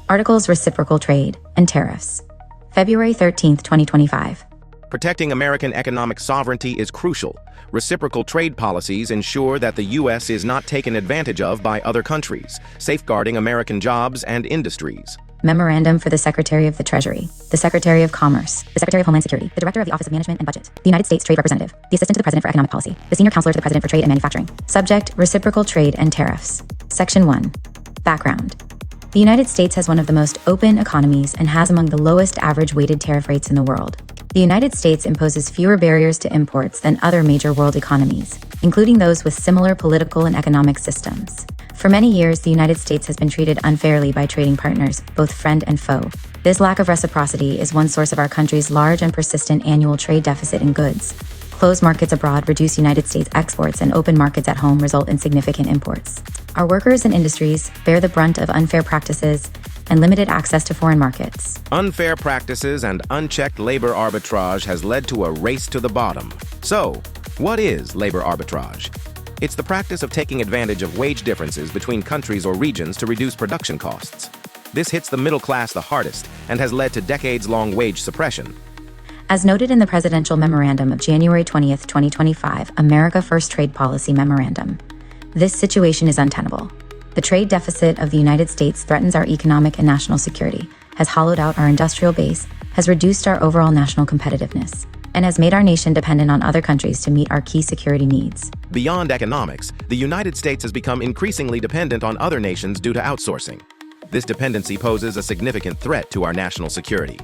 Articles Reciprocal Trade and Tariffs. February 13, 2025. Protecting American economic sovereignty is crucial. Reciprocal trade policies ensure that the U.S. is not taken advantage of by other countries, safeguarding American jobs and industries. Memorandum for the Secretary of the Treasury, the Secretary of Commerce, the Secretary of Homeland Security, the Director of the Office of Management and Budget, the United States Trade Representative, the Assistant to the President for Economic Policy, the Senior Counselor to the President for Trade and Manufacturing. Subject: Reciprocal Trade and Tariffs. Section 1. Background. The United States has one of the most open economies and has among the lowest average weighted tariff rates in the world. The United States imposes fewer barriers to imports than other major world economies, including those with similar political and economic systems. For many years, the United States has been treated unfairly by trading partners, both friend and foe. This lack of reciprocity is one source of our country's large and persistent annual trade deficit in goods. Closed markets abroad reduce United States exports, and open markets at home result in significant imports. Our workers and industries bear the brunt of unfair practices and limited access to foreign markets. Unfair practices and unchecked labor arbitrage has led to a race to the bottom. So, what is labor arbitrage? It's the practice of taking advantage of wage differences between countries or regions to reduce production costs. This hits the middle class the hardest and has led to decades-long wage suppression. As noted in the Presidential Memorandum of January 20, 2025, America First Trade Policy Memorandum, this situation is untenable. The trade deficit of the United States threatens our economic and national security, has hollowed out our industrial base, has reduced our overall national competitiveness, and has made our nation dependent on other countries to meet our key security needs. Beyond economics, the United States has become increasingly dependent on other nations due to outsourcing. This dependency poses a significant threat to our national security.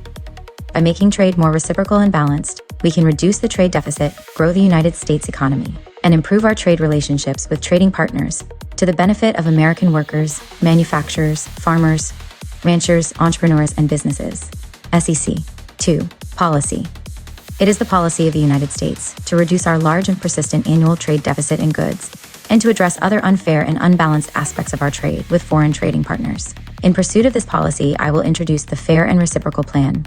By making trade more reciprocal and balanced, we can reduce the trade deficit, grow the United States economy, and improve our trade relationships with trading partners to the benefit of American workers, manufacturers, farmers, ranchers, entrepreneurs, and businesses. SEC. 2. Policy. It is the policy of the United States to reduce our large and persistent annual trade deficit in goods and to address other unfair and unbalanced aspects of our trade with foreign trading partners. In pursuit of this policy, I will introduce the Fair and Reciprocal Plan.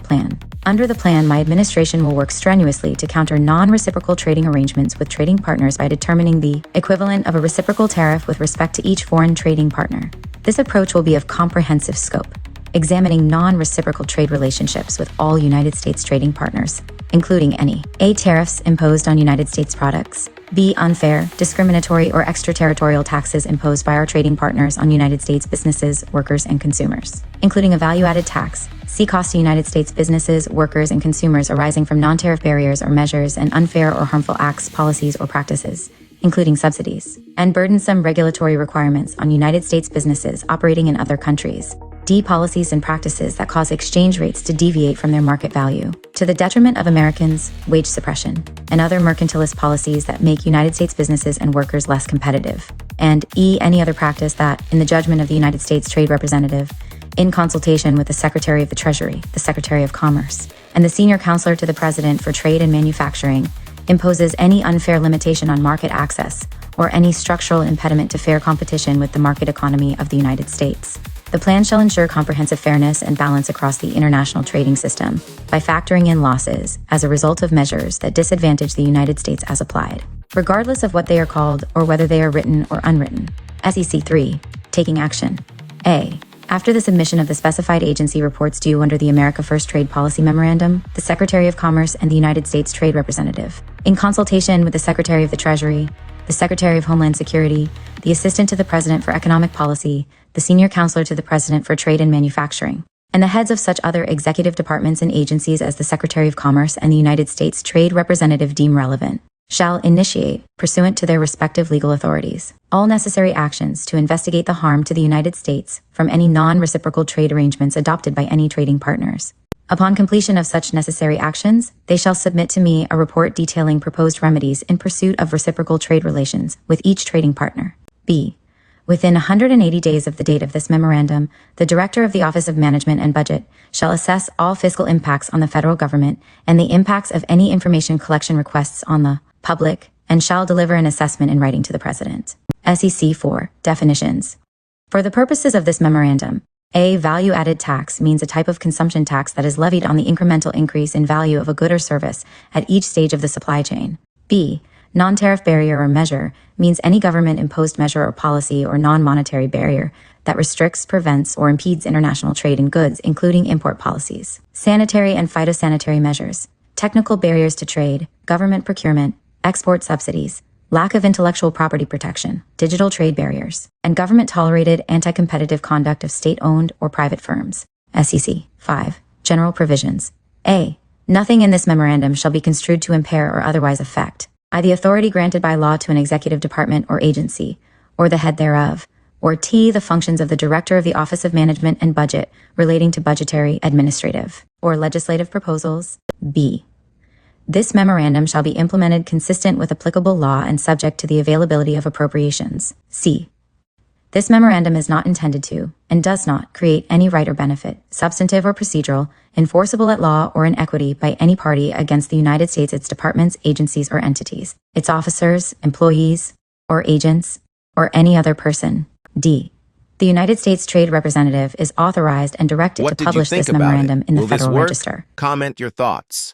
Under the plan, my administration will work strenuously to counter non-reciprocal trading arrangements with trading partners by determining the equivalent of a reciprocal tariff with respect to each foreign trading partner. This approach will be of comprehensive scope, examining non-reciprocal trade relationships with all United States trading partners, including any A. Tariffs imposed on United States products, B. Unfair, discriminatory, or extraterritorial taxes imposed by our trading partners on United States businesses, workers, and consumers, including a value-added tax, C. Cost to United States businesses, workers, and consumers arising from non-tariff barriers or measures and unfair or harmful acts, policies, or practices, including subsidies, and burdensome regulatory requirements on United States businesses operating in other countries. D. Policies and practices that cause exchange rates to deviate from their market value, to the detriment of Americans, wage suppression, and other mercantilist policies that make United States businesses and workers less competitive. And E. Any other practice that, in the judgment of the United States Trade Representative, in consultation with the Secretary of the Treasury, the Secretary of Commerce, and the Senior Counselor to the President for Trade and Manufacturing, imposes any unfair limitation on market access or any structural impediment to fair competition with the market economy of the United States. The plan shall ensure comprehensive fairness and balance across the international trading system by factoring in losses as a result of measures that disadvantage the United States as applied, regardless of what they are called or whether they are written or unwritten. SEC 3. Taking action. A. After the submission of the specified agency reports due under the America First Trade Policy Memorandum, the Secretary of Commerce and the United States Trade Representative, in consultation with the Secretary of the Treasury, the Secretary of Homeland Security, the Assistant to the President for Economic Policy, the Senior Counselor to the President for Trade and Manufacturing, and the heads of such other executive departments and agencies as the Secretary of Commerce and the United States Trade Representative deem relevant, shall initiate, pursuant to their respective legal authorities, all necessary actions to investigate the harm to the United States from any non-reciprocal trade arrangements adopted by any trading partners. Upon completion of such necessary actions, they shall submit to me a report detailing proposed remedies in pursuit of reciprocal trade relations with each trading partner. B. Within 180 days of the date of this memorandum, the Director of the Office of Management and Budget shall assess all fiscal impacts on the federal government and the impacts of any information collection requests on the public, and shall deliver an assessment in writing to the President. SEC 4. Definitions. For the purposes of this memorandum, A. Value-added tax means a type of consumption tax that is levied on the incremental increase in value of a good or service at each stage of the supply chain. B. Non-tariff barrier or measure means any government-imposed measure or policy or non-monetary barrier that restricts, prevents, or impedes international trade in goods, including import policies. Sanitary and phytosanitary measures, technical barriers to trade, government procurement, export subsidies, lack of intellectual property protection, digital trade barriers, and government-tolerated anti-competitive conduct of state-owned or private firms. SEC. 5. General provisions. A. Nothing in this memorandum shall be construed to impair or otherwise affect the authority granted by law to an executive department or agency, or the head thereof, or T. the functions of the Director of the Office of Management and Budget relating to budgetary, administrative, or legislative proposals. B. This memorandum shall be implemented consistent with applicable law and subject to the availability of appropriations. C. This memorandum is not intended to, and does not, create any right or benefit, substantive or procedural, enforceable at law or in equity by any party against the United States, its departments, agencies, or entities, its officers, employees, or agents, or any other person. D. The United States Trade Representative is authorized and directed to publish this memorandum in the Federal Register. Comment your thoughts.